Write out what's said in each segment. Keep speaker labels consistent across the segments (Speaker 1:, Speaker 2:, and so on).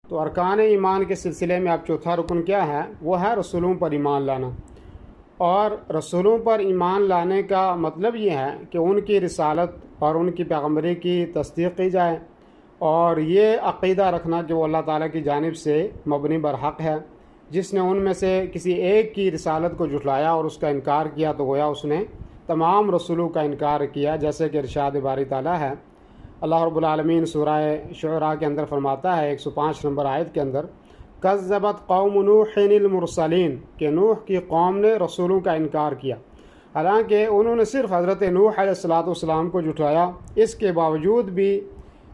Speaker 1: تو ارکان ایمان کے سلسلے میں اب چوتھا رکن کیا ہے؟ وہ ہے رسولوں پر ایمان لانا۔ اور رسولوں پر ایمان لانے کا مطلب یہ ہے کہ ان کی رسالت اور ان کی پیغمبری کی تصدیق کی جائے، اور یہ عقیدہ رکھنا کہ وہ اللہ تعالیٰ کی جانب سے مبنی برحق ہے۔ جس نے ان میں سے کسی ایک کی رسالت کو جھٹلایا اور اس کا انکار کیا تو گویا اس نے تمام رسولوں کا انکار کیا، جیسے کہ ارشاد باری تعالیٰ ہے۔ اللہ رب العالمین سورہ شعراء کے اندر فرماتا ہے 105 نمبر آیت کے اندر، کذبت قوم نوح المرسلین، کہ نوح کی قوم نے رسولوں کا انکار کیا۔ حالانکہ انہوں نے صرف حضرت نوح علیہ السلام کو جھٹلایا، اس کے باوجود بھی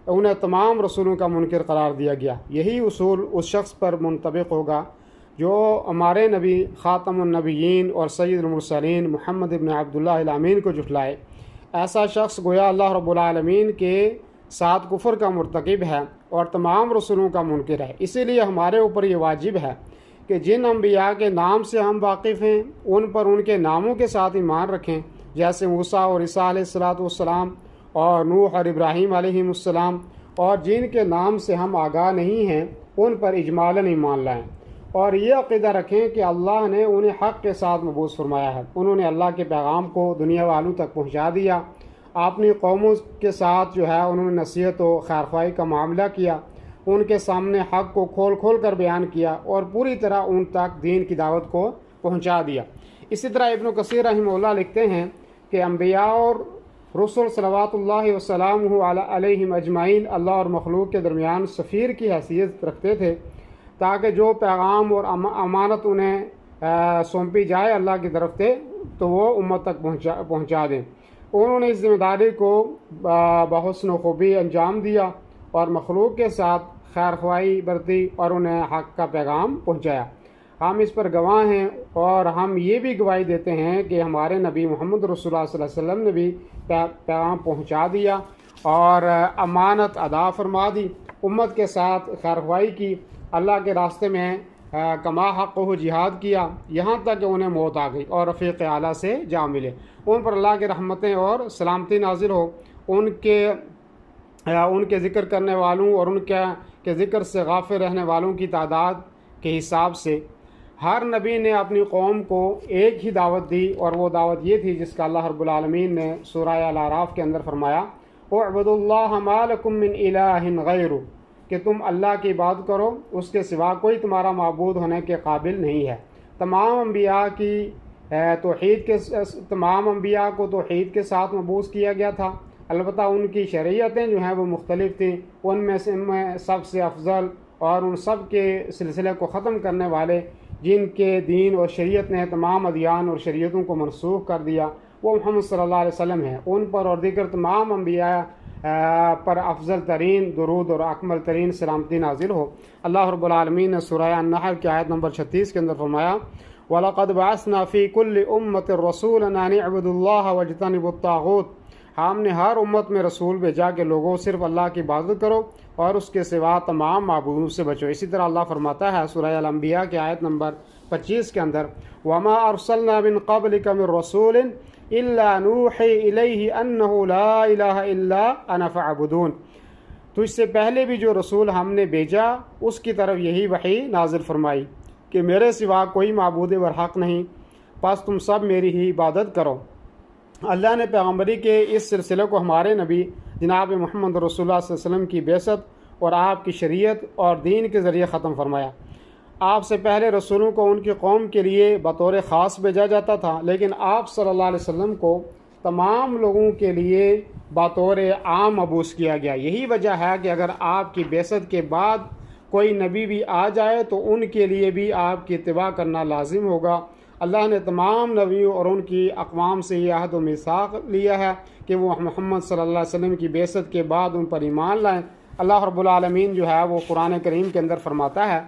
Speaker 1: انہیں تمام رسولوں کا منکر قرار دیا گیا۔ یہی اصول اس شخص پر منطبق ہوگا جو ہمارے نبی خاتم النبیین اور سید المرسلین محمد ابن عبداللہ الامین کو جھٹلائے۔ ایسا شخص گویا اللہ رب العالمین کے ساتھ کفر کا مرتکب ہے اور تمام رسولوں کا منکر ہے۔ اسی لیے ہمارے اوپر یہ واجب ہے کہ جن انبیاء کے نام سے ہم واقف ہیں ان پر ان کے ناموں کے ساتھ ایمان رکھیں، جیسے موسیٰ اور عیسیٰ علیہ السلام اور نوح اور ابراہیم علیہ السلام، اور جن کے نام سے ہم آگاہ نہیں ہیں ان پر اجمالاً ایمان لائیں، اور یہ عقیدہ رکھیں کہ اللہ نے انہیں حق کے ساتھ مبعوث فرمایا ہے۔ انہوں نے اللہ کے پیغام کو دنیا والوں تک پہنچا دیا، اپنی قوموں کے ساتھ انہوں نے نصیحت و خیرخواہی کا معاملہ کیا، ان کے سامنے حق کو کھول کھول کر بیان کیا اور پوری طرح ان تک دین کی دعوت کو پہنچا دیا۔ اسی طرح ابن کثیر رحمہ اللہ لکھتے ہیں کہ انبیاء اور رسول صلوات اللہ وسلامہ علیہم اجمعین اللہ اور مخلوق کے درمیان سفیر کی حیثیت رکھتے تھے، تاکہ جو پیغام اور امانت انہیں سونپی جائے اللہ کی طرف سے تو وہ امت تک پہنچا دیں۔ انہوں نے اس ذمہ داری کو بحسن و خوبی انجام دیا اور مخلوق کے ساتھ خیر خواہی برتی اور انہیں حق کا پیغام پہنچایا۔ ہم اس پر گواہ ہیں، اور ہم یہ بھی گواہی دیتے ہیں کہ ہمارے نبی محمد رسول اللہ صلی اللہ علیہ وسلم نے بھی پیغام پہنچا دیا اور امانت ادا فرما دی، امت کے ساتھ خیر خواہی کی، اللہ کے راستے میں کما حق ہو جہاد کیا، یہاں تک کہ انہیں موت آ گئی اور رفیق اعلیٰ سے جا ملے۔ ان پر اللہ کی رحمتیں اور سلامتی نازل ہو۔ ان کے ذکر کرنے والوں اور ان کے ذکر سے غافل رہنے والوں کی تعداد کے حساب سے ہر نبی نے اپنی قوم کو ایک ہی دعوت دی، اور وہ دعوت یہ تھی جس کا اللہ رب العالمین نے سورہ الاعراف کے اندر فرمایا، اعبدوا اللہ ما لکم من الہ غیرہ، کہ تم اللہ کی عبادت کرو، اس کے سوا کوئی تمہارا معبود ہونے کے قابل نہیں ہے۔ تمام انبیاء کو توحید کے ساتھ مبعوث کیا گیا تھا، البتہ ان کی شریعتیں وہ مختلف تھیں۔ ان میں سب سے افضل اور ان سب کے سلسلے کو ختم کرنے والے، جن کے دین اور شریعت نے تمام ادیان اور شریعتوں کو منسوخ کر دیا، وہ محمد صلی اللہ علیہ وسلم ہیں۔ ان پر اور دیگر تمام انبیاء پر افضل ترین درود اور اکمل ترین سلامتی نازل ہو۔ اللہ رب العالمین نے سورہ النحل کی آیت نمبر 36 کے اندر فرمایا، وَلَقَدْ بَعَثْنَا فِي كُلِّ أُمَّةٍ رَسُولًا أَنِ اعْبُدُوا اللَّهَ وَاجْتَنِبُوا الطَّاغُوتَ، ہم نے ہر امت میں رسول بھیجا کہ لوگوں صرف اللہ کی عبادت کرو اور اس کے سوا تمام معبودوں سے بچو۔ اسی طرح اللہ فرماتا ہے سورہ الانبیاء کی آیت نمبر 25 کے اندر، وَمَا أَرْسَلْنَا مِن قَبْلِكَ مِن رَّسُولٍ إِلَّا نُوحِي إِلَيْهِ أَنَّهُ لَا إِلَٰهَ إِلَّا أَنَا فَاعْبُدُونِ، تو اس سے پہلے بھی جو رسول ہم نے بھیجا اس کی طرف یہی وحی نازل فرمائی کہ میرے سوا کوئی معبود برحق نہیں، پس تم سب میری ہی عبادت کرو۔ اللہ نے پیغمبری کے اس سلسلے کو ہمارے نبی جناب محمد رسول اللہ صلی اللہ علیہ وسلم کی بعثت اور آپ کی شریعت اور دین کے ذریعے ختم فرمایا۔ آپ سے پہلے رسولوں کو ان کی قوم کے لیے بطور خاص بھیجا جاتا تھا، لیکن آپ صلی اللہ علیہ وسلم کو تمام لوگوں کے لیے بطور عام مبعوث کیا گیا۔ یہی وجہ ہے کہ اگر آپ کی بعثت کے بعد کوئی نبی بھی آ جائے تو ان کے لیے بھی آپ کی اتباع کرنا لازم ہوگا۔ اللہ نے تمام نبیوں اور ان کی اقوام سے یہ عہد و میثاق لیا ہے کہ وہ محمد صلی اللہ علیہ وسلم کی بعثت کے بعد ان پر ایمان لائیں۔ اللہ رب العالمین وہ قرآن کریم کے اندر فرماتا ہے،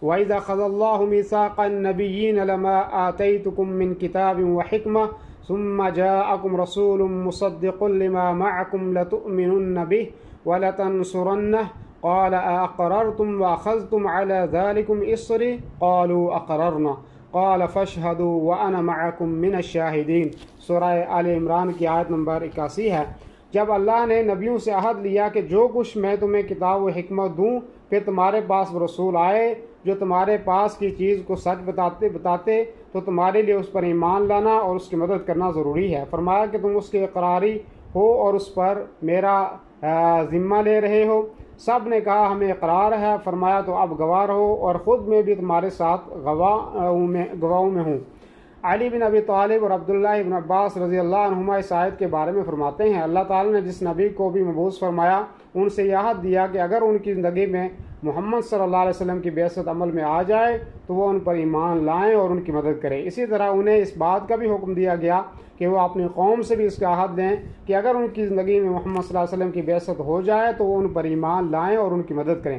Speaker 1: وَإِذَا أَخَذَ اللَّهُ مِيثَاقَ النَّبِيِّينَ لَمَا آتَيْتُكُم مِّن كِتَابٍ وَحِكْمَةٍ ثُمَّ جَاءَكُمْ رَسُولٌ مُّصَدِّقٌ لِّمَا مَعَكُمْ لَتُؤْمِنُنَّ بِهِ وَلَتَنصُرَنَّهُ قَالَ أَأَقْرَرْتُمْ وَأَخَذْتُمْ عَلَىٰ ذَٰلِكُمْ إِصْرِي قَالُوا أَقْرَرْنَا قَالَ فَاشْهَدُوا وَأَنَا مَعَكُمْ مِنَ الشَّاهِدِينَ۔ سورہ آل عمران کی آیت نمبر 81 ہے۔ جب اللہ نے نبیوں سے عہد لیا کہ جو کچھ میں تمہیں کتاب و حکمت دوں پھر تمہارے پاس وہ رسول آئے جو تمہارے پاس کی چیز کو سچ بتاتے تو تمہارے لیے اس پر ایمان لانا اور اس کی مدد کرنا ضروری ہے۔ فرمایا کہ تم اس کے اقراری ہو اور اس پر میرا ذمہ لے رہے ہو۔ سب نے کہا ہمیں اقرار ہے۔ فرمایا تو اب گواہ رہو اور خود میں بھی تمہارے ساتھ گواہوں میں ہوں۔ علی بن ابی طالب اور عبداللہ ابن عباس رضی اللہ عنہما اس آیت کے بارے میں فرماتے ہیں، اللہ تعالیٰ نے جس نبی کو بھی مبعوث فرمایا ان سے یہ عہد دیا کہ اگر ان کی زندگی میں محمد صلی اللہ علیہ وسلم کی بعثت عمل میں آ جائے تو وہ ان پر ایمان لائیں اور ان کی مدد کریں۔ اسی طرح انہیں اس بات کا بھی حکم دیا گیا کہ وہ اپنی قوم سے بھی اس کا عہد دیں کہ اگر ان کی زندگی میں محمد صلی اللہ علیہ وسلم کی بعثت ہو جائے تو وہ ان پر ایمان لائیں اور ان کی مدد کریں۔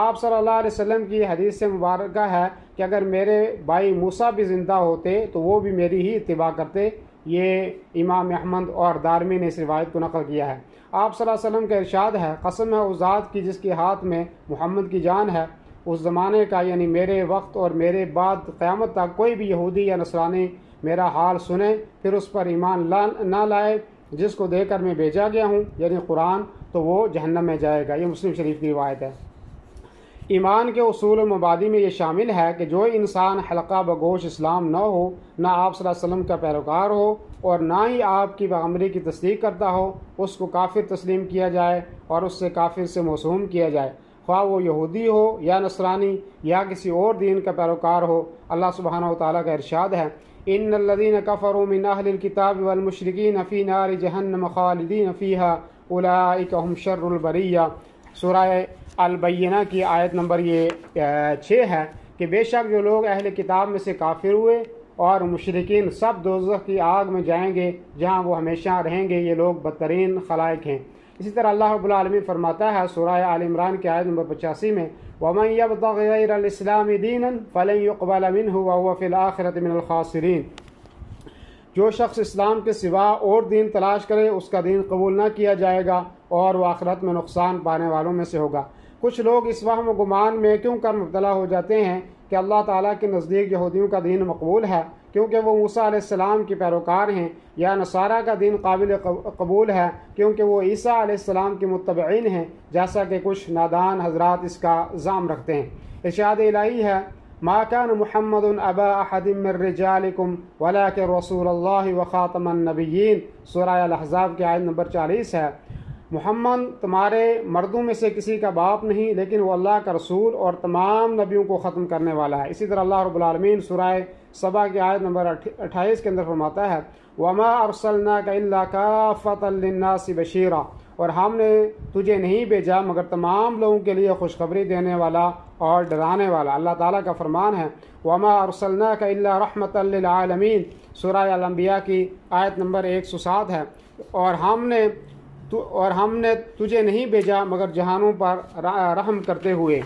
Speaker 1: آپ صلی اللہ علیہ وسلم کی حدیث سے مبارکہ ہے کہ اگر میرے بھائی موسیٰ بھی زندہ ہوتے تو وہ بھی میری ہی اتباع کرتے۔ یہ امام احمد اور دارمی نے اس روایت کو نقل کیا ہے۔ آپ صلی اللہ علیہ وسلم کا ارشاد ہے، قسم ہے اس ذات کی جس کے ہاتھ میں محمد کی جان ہے، اس زمانے کا یعنی میرے وقت اور میرے بعد قیامت تک کوئی بھی یہودی یا نصرانی میرا حال سنے پھر اس پر ایمان نہ لائے جس کو دے کر میں بھیجا گیا ہوں یعنی قرآن، تو وہ جہنم میں جائے گا۔ یہ مسلم شریف کی روایت ہے۔ ایمان کے اصول و مبادی میں یہ شامل ہے کہ جو انسان حلقہ بگوش اسلام نہ ہو، نہ آپ صلی اللہ علیہ وسلم کا پیروکار ہو اور نہ ہی آپ کی پیغمبری کی تصدیق کرتا ہو، اس کو کافر تسلیم کیا جائے اور اس سے کافر سے موسوم کیا جائے، خواہ وہ یہودی ہو یا نصرانی یا کسی اور دین کا پیروکار ہو۔ اللہ سبحانہ و تعالیٰ کا ارشاد ہے، ان الذین کفروا من اہل الکتاب والمشرکین فی نار جہنم خالدین فیہا اولئک ھم شر البریہ۔ سورہ البینہ کی آیت نمبر 6 ہے کہ بے شک جو لوگ اہل کتاب میں سے کافر ہوئے اور مشرکین سب دوزخ کی آگ میں جائیں گے جہاں وہ ہمیشہ رہیں گے، یہ لوگ بدترین خلائق ہیں۔ اسی طرح اللہ رب العالمین فرماتا ہے سورہ آل عمران کی آیت نمبر 85 میں، وَمَن يَبْتَغِ غَيْرَ الْإِسْلَامِ دِينًا فَلَن يُقْبَلَ مِنْهُ وَهُوَ فِي الْآخِرَةِ مِنَ الْخَاسِرِينَ۔ جو شخص اسلام کے سوا اور دین تلاش کرے اس کا دین قبول نہ کیا جائے گا اور وہ آخرت میں نقصان پانے والوں میں سے ہوگا۔ کچھ لوگ اس وہم و گمان میں کیوں کر مبتلا ہو جاتے ہیں کہ اللہ تعالیٰ کے نزدیک یہودیوں کا دین مقبول ہے کیونکہ وہ موسیٰ علیہ السلام کے پیروکار ہیں، یا نصارہ کا دین قابل قبول ہے کیونکہ وہ عیسیٰ علیہ السلام کے متبعین ہیں، جیسا کہ کچھ نادان حضرات اس کا الزام رکھتے ہیں۔ ارشاد الہی ہے، ما كان محمد ابا احد من رجالکم ولکن رسول اللہ وخاتم النبیین۔ سورہ الاحزاب کی آیت نمبر 40 ہے، محمد تمہارے مردوں میں سے کسی کا باپ نہیں لیکن وہ اللہ کا رسول اور تمام نبیوں کو ختم کرنے والا ہے۔ اسی طرح اللہ رب العالمین سورہ سبا کی آیت نمبر 28 کے اندر فرماتا ہے، وَمَا أَرْسَلْنَاكَ إِلَّا كَافَّةً لِلنَّاسِ بَشِيرًا، اور ہم نے تجھے نہیں بھیجا مگر تمام لوگوں کے لیے خوشخبری دینے والا اور ڈرانے والا۔ اللہ تعالیٰ کا فرمان ہے، وَمَا أَرْسَلْنَاكَ إِلَّا رَحْمَةً لِلْعَالَمِينَ۔ سورہ الانبیاء کی آیت نمبر 107 ہے، اور ہم نے تجھے نہیں بھیجا مگر جہانوں پر رحم کرتے ہوئے۔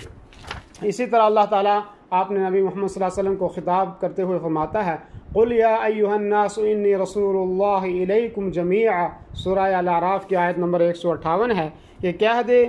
Speaker 1: اسی طرح اللہ تعالیٰ آپ نے نبی محمد صلی اللہ علیہ وسلم کو خطاب کرتے ہوئے فرماتا ہے، قُلْ يَا أَيُّهَا النَّاسُ إِنِّي رَسُولُ اللَّهِ إِلَيْكُمْ جَمِيعًا۔ سورہ الاعراف کی آیت نمبر 158 ہے کہ کہہ دے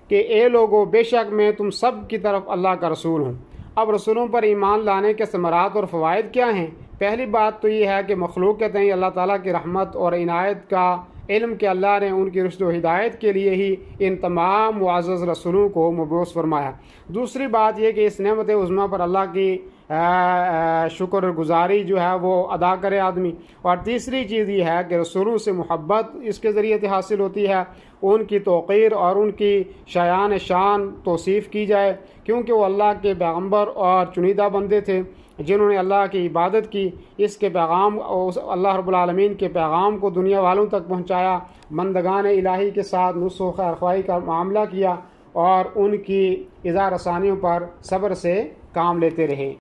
Speaker 1: کہ اے لوگو بے شک میں تم سب کی طرف اللہ کا رسول ہوں۔ اب رسولوں پر ایمان لانے کے ثمرات اور فوائد کیا ہیں؟ پہلی بات تو یہ ہے کہ مخلوق کے تئیں اللہ تعالیٰ کی رحمت اور عنایت کا علم کہ اللہ نے ان کی رشد و ہدایت کے لیے ہی ان تمام معزز رسولوں کو مبعوث فرمایا۔ دوسری بات یہ کہ اس نعمت عظمیٰ پر اللہ کی شکر گزاری جو ہے وہ ادا کرے آدمی۔ اور تیسری چیز یہ ہے کہ رسولوں سے محبت اس کے ذریعے سے حاصل ہوتی ہے، ان کی توقیر اور ان کی شایان شان توصیف کی جائے کیونکہ وہ اللہ کے پیغمبر اور چنیدہ بندے تھے جنہوں نے اللہ کی عبادت کی، اس کے پیغام اللہ رب العالمین کے پیغام کو دنیا والوں تک پہنچایا، بندگان الہی کے ساتھ نصح و خیر خواہی کا معاملہ کیا اور ان کی اذا رسانیوں پر صبر سے کام لیتے رہے۔